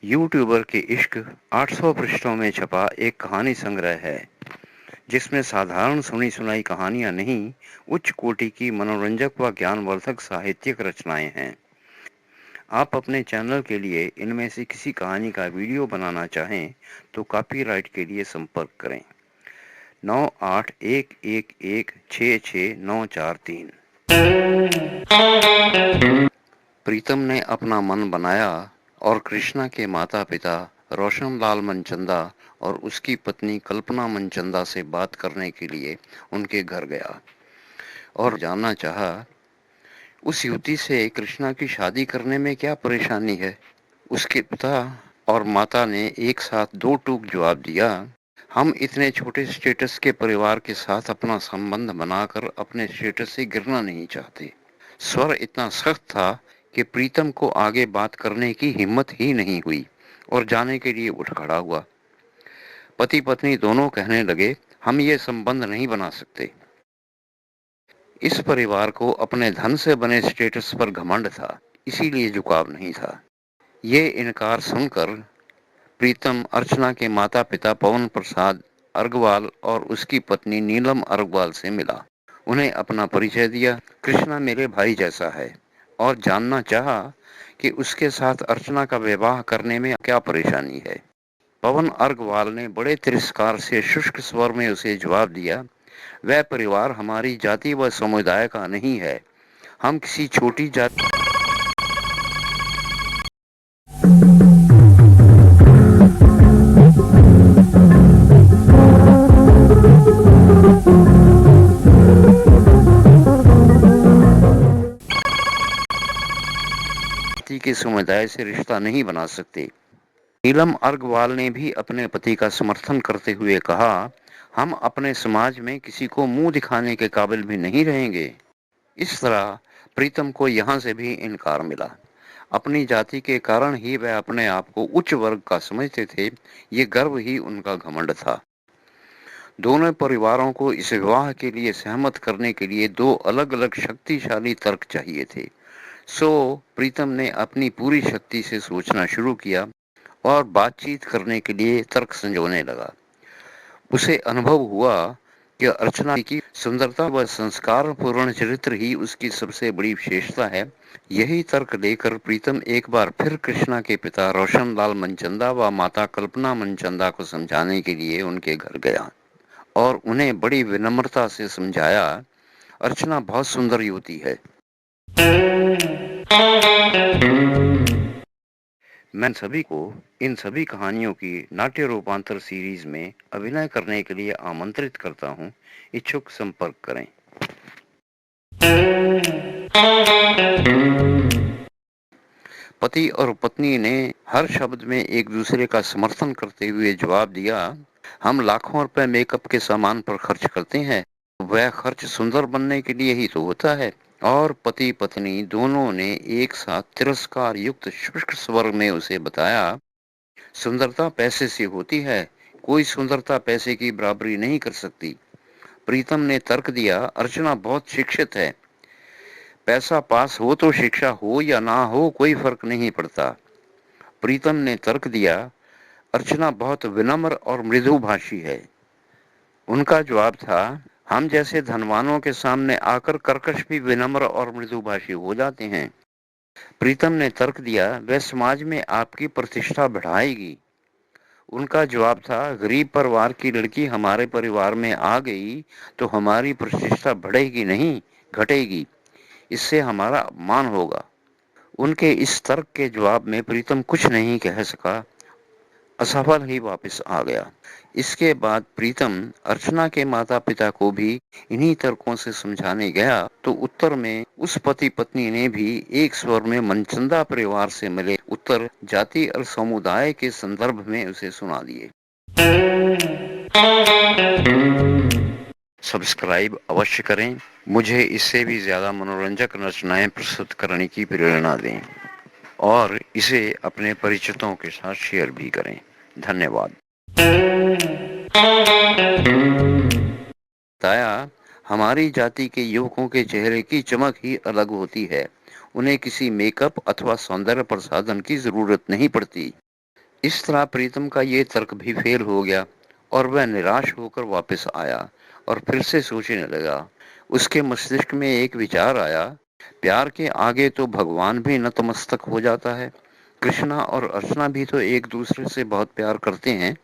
YouTuber के इश्क 800 पृष्ठों में छपा एक कहानी संग्रह है, जिसमें साधारण सुनी सुनाई कहानियां नहीं, उच्च कोटि की मनोरंजक व ज्ञानवर्धक साहित्यिक रचनाएं हैं। आप अपने चैनल के लिए इनमें से किसी कहानी का वीडियो बनाना चाहें तो कॉपीराइट के लिए संपर्क करें 9811166943। प्रीतम ने अपना मन बनाया और कृष्णा के माता पिता रोशनलाल मनचंदा और उसकी पत्नी कल्पना मनचंदा से बात करने के लिए उनके घर गया और जानना चाहा, उस युवती से कृष्णा की शादी करने में क्या परेशानी है। उसके पिता और माता ने एक साथ दो टूक जवाब दिया, हम इतने छोटे स्टेटस के परिवार के साथ अपना संबंध बनाकर अपने स्टेटस से गिरना नहीं चाहते। स्वर इतना सख्त था कि प्रीतम को आगे बात करने की हिम्मत ही नहीं हुई और जाने के लिए उठ खड़ा हुआ। पति पत्नी दोनों कहने लगे, हम ये संबंध नहीं बना सकते। इस परिवार को अपने धन से बने स्टेटस पर घमंड था, इसीलिए झुकाव नहीं था। ये इनकार सुनकर प्रीतम अर्चना के माता पिता पवन प्रसाद अर्गवाल और उसकी पत्नी नीलम अर्गवाल से मिला। उन्हें अपना परिचय दिया। कृष्णा मेरे भाई जैसा है और जानना चाहा कि उसके साथ अर्चना का विवाह करने में क्या परेशानी है। पवन अर्गवाल ने बड़े तिरस्कार से शुष्क स्वर में उसे जवाब दिया, वह परिवार हमारी जाति व समुदाय का नहीं है। हम किसी छोटी जाति के समुदाय से रिश्ता नहीं बना सकते। नीलम अर्गवाल ने भी अपने पति का समर्थन करते हुए कहा, हम अपने समाज में किसी को मुंह दिखाने के काबिल भी नहीं रहेंगे। इस तरह प्रीतम को यहां से भी इनकार मिला। अपनी जाति के कारण ही वह अपने आप को उच्च वर्ग का समझते थे, ये गर्व ही उनका घमंड था। दोनों परिवारों को इस विवाह के लिए सहमत करने के लिए दो अलग अलग शक्तिशाली तर्क चाहिए थे। सो प्रीतम ने अपनी पूरी शक्ति से सोचना शुरू किया और बातचीत करने के लिए तर्क संजोने लगा। उसे अनुभव हुआ कि अर्चना की सुंदरता व संस्कार पूर्ण चरित्र ही उसकी सबसे बड़ी विशेषता है। यही तर्क लेकर प्रीतम एक बार फिर कृष्णा के पिता रोशनलाल मनचंदा व माता कल्पना मनचंदा को समझाने के लिए उनके घर गया और उन्हें बड़ी विनम्रता से समझाया, अर्चना बहुत सुंदर युवती है। मैं सभी को इन सभी कहानियों की नाट्य रूपांतर सीरीज में अभिनय करने के लिए आमंत्रित करता हूं। इच्छुक संपर्क करें। पति और पत्नी ने हर शब्द में एक दूसरे का समर्थन करते हुए जवाब दिया, हम लाखों रुपए मेकअप के सामान पर खर्च करते हैं, वह खर्च सुंदर बनने के लिए ही तो होता है। और पति पत्नी दोनों ने एक साथ तिरस्कार युक्त शुष्क स्वर में उसे बताया, सुंदरता पैसे से होती है, कोई सुंदरता पैसे की बराबरी नहीं कर सकती। प्रीतम ने तर्क दिया, अर्चना बहुत शिक्षित है, पैसा पास हो तो शिक्षा हो या ना हो कोई फर्क नहीं पड़ता। प्रीतम ने तर्क दिया, अर्चना बहुत विनम्र और मृदुभाषी है। उनका जवाब था, हम जैसे धनवानों के सामने आकर कर्कश भी विनम्र और मृदुभाषी हो जाते हैं। प्रीतम ने तर्क दिया, वह समाज में आपकी प्रतिष्ठा बढ़ाएगी। उनका जवाब था, गरीब परिवार की लड़की हमारे परिवार में आ गई तो हमारी प्रतिष्ठा बढ़ेगी नहीं, घटेगी। इससे हमारा अपमान होगा। उनके इस तर्क के जवाब में प्रीतम कुछ नहीं कह सका, असफल ही वापस आ गया। इसके बाद प्रीतम अर्चना के माता पिता को भी इन्हीं तर्कों से समझाने गया तो उत्तर में उस पति पत्नी ने भी एक स्वर में मनचंदा परिवार से मिले उत्तर जाति और समुदाय के संदर्भ में उसे सुना दिए। सब्सक्राइब अवश्य करें, मुझे इससे भी ज्यादा मनोरंजक रचनाएं प्रस्तुत करने की प्रेरणा दें और इसे अपने परिचितों के साथ शेयर भी करें। धन्यवाद। बताया, हमारी जाति के युवकों के चेहरे की चमक ही अलग होती है। उन्हें किसी मेकअप अथवा सौंदर्य प्रसाधन की जरूरत नहीं पड़ती। इस तरह प्रीतम का ये तर्क भी फेल हो गया और वह निराश होकर वापस आया और फिर से सोचने लगा। उसके मस्तिष्क में एक विचार आया, प्यार के आगे तो भगवान भी नतमस्तक हो जाता है। कृष्णा और अर्चना भी तो एक दूसरे से बहुत प्यार करते हैं।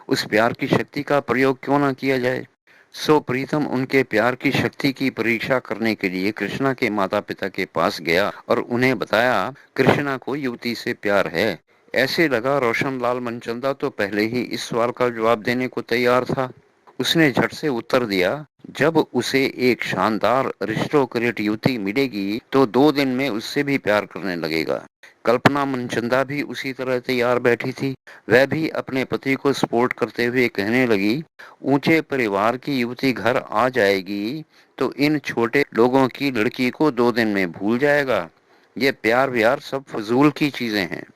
उस प्यार की शक्ति का प्रयोग क्यों ना किया जाए। सो प्रीतम उनके प्यार की शक्ति की परीक्षा करने के लिए कृष्णा के माता पिता के पास गया और उन्हें बताया कृष्णा को युवती से प्यार है। ऐसे लगा रोशनलाल मनचंदा तो पहले ही इस सवाल का जवाब देने को तैयार था। उसने झट से उत्तर दिया, जब उसे एक शानदार अरिस्टोक्रेट युवती मिलेगी तो 2 दिन में उससे भी प्यार करने लगेगा। कल्पना मनचंदा भी उसी तरह तैयार बैठी थी। वह भी अपने पति को सपोर्ट करते हुए कहने लगी, ऊंचे परिवार की युवती घर आ जाएगी तो इन छोटे लोगों की लड़की को 2 दिन में भूल जाएगा। ये प्यार व्यार सब फजूल की चीजें हैं।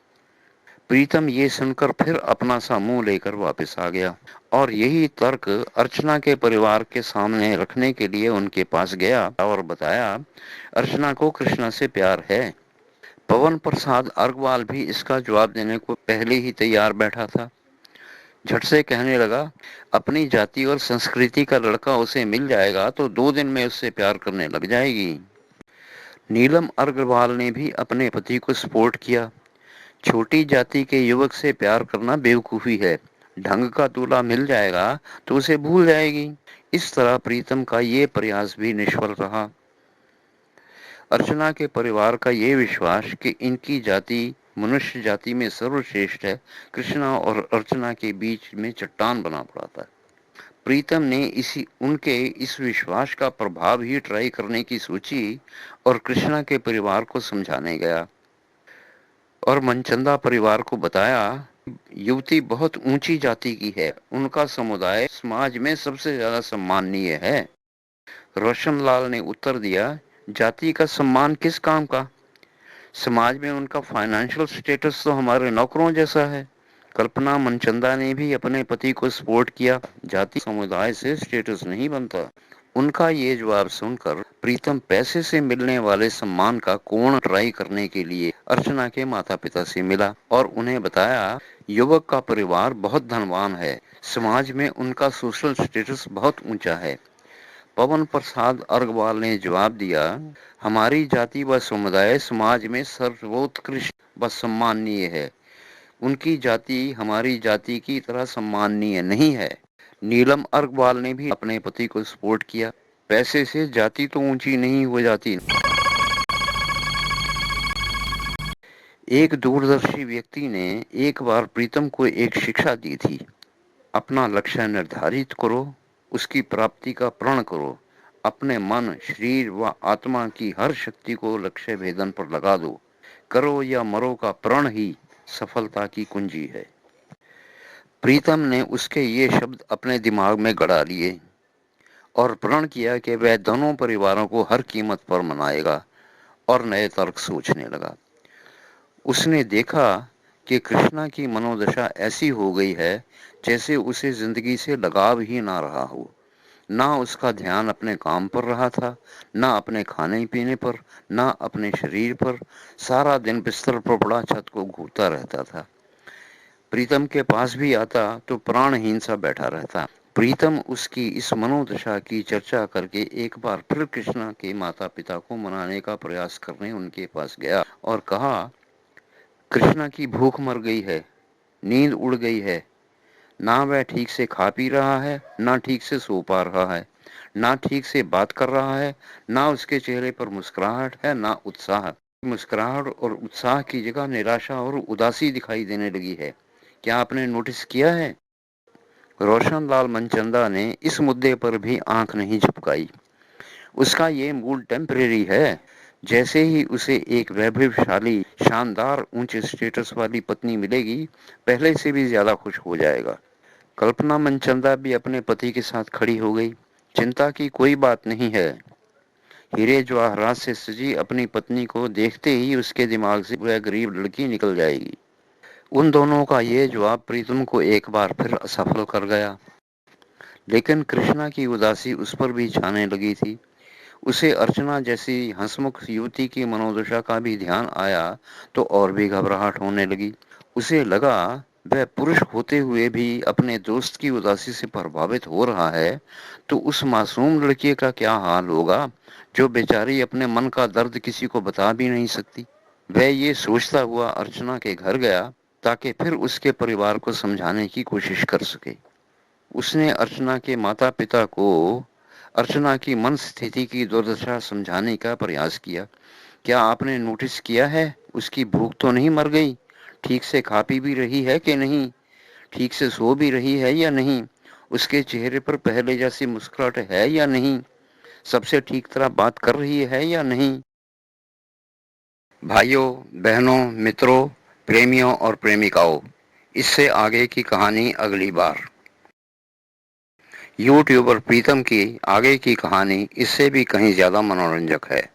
प्रीतम ये सुनकर फिर अपना सा मुंह लेकर वापस आ गया और यही तर्क अर्चना के परिवार के सामने रखने के लिए उनके पास गया और बताया, अर्चना को कृष्णा से प्यार है। पवन प्रसाद अर्गवाल भी इसका जवाब देने को पहले ही तैयार बैठा था। झट से कहने लगा, अपनी जाति और संस्कृति का लड़का उसे मिल जाएगा तो 2 दिन में उससे प्यार करने लग जाएगी। नीलम अग्रवाल ने भी अपने पति को सपोर्ट किया। छोटी जाति के युवक से प्यार करना बेवकूफी है। ढंग का दूल्हा मिल जाएगा तो उसे भूल जाएगी। इस तरह प्रीतम का ये प्रयास भी निष्फल रहा। अर्चना के परिवार का ये विश्वास कि इनकी जाति मनुष्य जाति में सर्वश्रेष्ठ है, कृष्णा और अर्चना के बीच में चट्टान बना पड़ा था। प्रीतम ने इसी उनके इस विश्वास का प्रभाव ही ट्राई करने की सोची और कृष्णा के परिवार को समझाने गया और मनचंदा परिवार को बताया, युवती बहुत ऊंची जाति की है, उनका समुदाय समाज में सबसे ज्यादा सम्माननीय है। रोशनलाल ने उत्तर दिया, जाति का सम्मान किस काम का, समाज में उनका फाइनेंशियल स्टेटस तो हमारे नौकरों जैसा है। कल्पना मनचंदा ने भी अपने पति को सपोर्ट किया, जाति समुदाय से स्टेटस नहीं बनता। उनका ये जवाब सुनकर प्रीतम पैसे से मिलने वाले सम्मान का कोण ट्राई करने के लिए अर्चना के माता पिता से मिला और उन्हें बताया, युवक का परिवार बहुत धनवान है, समाज में उनका सोशल स्टेटस बहुत ऊंचा है। पवन प्रसाद अर्गवाल ने जवाब दिया, हमारी जाति व समुदाय समाज में सर्वोत्कृष्ट व सम्माननीय है, उनकी जाति हमारी जाति की तरह सम्माननीय नहीं है। नीलम अर्गवाल ने भी अपने पति को सपोर्ट किया, पैसे से जाति तो ऊंची नहीं हो जाती। एक दूरदर्शी व्यक्ति ने एक बार प्रीतम को एक शिक्षा दी थी, अपना लक्ष्य निर्धारित करो, उसकी प्राप्ति का प्रण करो, अपने मन शरीर व आत्मा की हर शक्ति को लक्ष्य भेदन पर लगा दो, करो या मरो का प्रण ही सफलता की कुंजी है। प्रीतम ने उसके ये शब्द अपने दिमाग में गड़ा लिए और प्रण किया कि वह दोनों परिवारों को हर कीमत पर मनाएगा और नए तर्क सोचने लगा। उसने देखा कि कृष्णा की मनोदशा ऐसी हो गई है जैसे उसे जिंदगी से लगाव ही ना रहा हो। ना उसका ध्यान अपने काम पर रहा था, ना अपने खाने पीने पर, ना अपने शरीर पर। सारा दिन बिस्तर पर पड़ा छत को घूरता रहता था। प्रीतम के पास भी आता तो प्राणहीन सा बैठा रहता। प्रीतम उसकी इस मनोदशा की चर्चा करके एक बार फिर कृष्णा के माता पिता को मनाने का प्रयास करने उनके पास गया और कहा, कृष्णा की भूख मर गई है, नींद उड़ गई है, ना वह ठीक से खा पी रहा है, ना ठीक से सो पा रहा है, ना ठीक से बात कर रहा है, ना उसके चेहरे पर मुस्कुराहट है, ना उत्साह। मुस्कुराहट और उत्साह की जगह निराशा और उदासी दिखाई देने लगी है। क्या आपने नोटिस किया है? रोशनलाल मनचंदा ने इस मुद्दे पर भी आंख नहीं झपकाई। उसका ये मूड टेम्परेरी है। जैसे ही उसे एक वैभवशाली शानदार ऊंचे स्टेटस वाली पत्नी मिलेगी, पहले से भी ज्यादा खुश हो जाएगा। कल्पना मनचंदा भी अपने पति के साथ खड़ी हो गई। चिंता की कोई बात नहीं है। हीरे जवाहरात से सजी अपनी पत्नी को देखते ही उसके दिमाग से वह गरीब लड़की निकल जाएगी। उन दोनों का ये जवाब प्रीतम को एक बार फिर असफल कर गया। लेकिन कृष्णा की उदासी उस पर भी छाने लगी थी। उसे अर्चना जैसी हंसमुख युवती की मनोदशा का भी ध्यान आया तो और भी घबराहट होने लगी। उसे लगा वह पुरुष होते हुए भी अपने दोस्त की उदासी से प्रभावित हो रहा है, तो उस मासूम लड़की का क्या हाल होगा जो बेचारी अपने मन का दर्द किसी को बता भी नहीं सकती। वह ये सोचता हुआ अर्चना के घर गया ताकि फिर उसके परिवार को समझाने की कोशिश कर सके। उसने अर्चना के माता-पिता को अर्चना की मन स्थिति की दुर्दशा समझाने का प्रयास किया। क्या आपने नोटिस किया है? उसकी भूख तो नहीं मर गई? ठीक से खा पी भी रही है कि नहीं? ठीक से सो भी रही है या नहीं? उसके चेहरे पर पहले जैसी मुस्कुराहट है या नहीं? सबसे ठीक तरह बात कर रही है या नहीं? भाइयों, बहनों, मित्रों, प्रेमियों और प्रेमिकाओं, इससे आगे की कहानी अगली बार। यूट्यूबर प्रीतम की आगे की कहानी इससे भी कहीं ज्यादा मनोरंजक है।